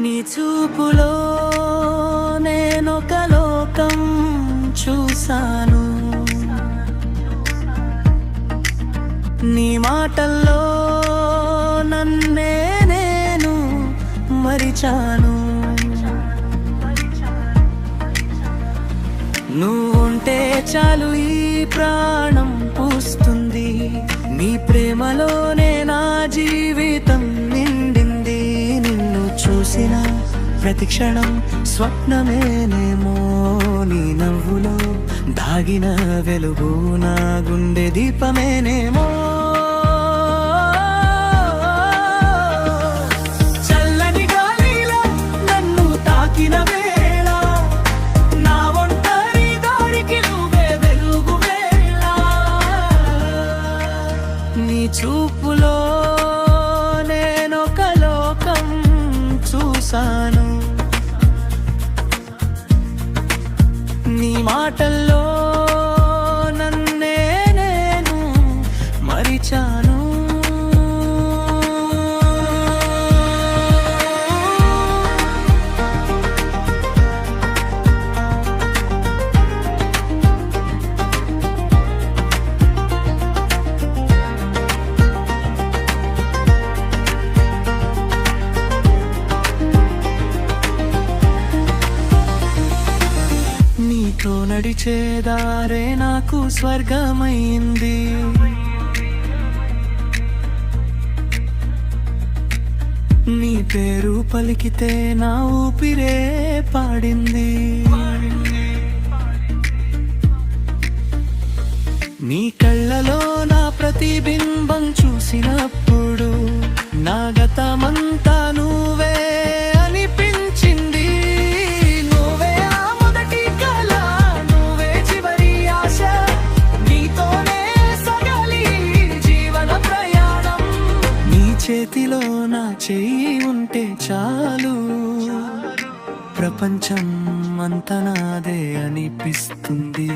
నీ చూపులో నేనొక లోకం చూశాను, నీ మాటల్లో నన్నే నేను మరిచాను. నువ్వుంటే చాలు ఈ ప్రాణం పూస్తుంది, నీ ప్రేమలోనే నా జీవితం నిండింది. నిన్ను చూసిన ప్రతి క్షణం స్వప్నమేనేమో, నీ నవ్వులో దాగిన వెలుగు నా గుండె దీపమేనేమో. చల్లని గాలిలో నన్ను తాకిన వేళ, నా ఒంటరి దారికి నువ్వే వెలుగు వేళ. నీ చూపులో నేనొక లోకం చూశాను, నీ మాటల్లో నన్నే నేను మరిచాను. నీతో నడిచేదారే నాకు స్వర్గమైంది, నీ పేరు పలికితే నా ఊపిరే పాడింది. నీ కళ్ళలో నా ప్రతిబింబం చూసినప్పుడు నా గతమంతా నువ్వే అనిపించింది. నువ్వే ఆ మొదటి కల, నువ్వే చివరి ఆశ, నీతోనే సగలి జీవన ప్రయాణం. నీ చేతిలో నా చెయ్యి ఉంటే చాలు, ప్రపంచం అంతా నాదే అనిపిస్తుంది.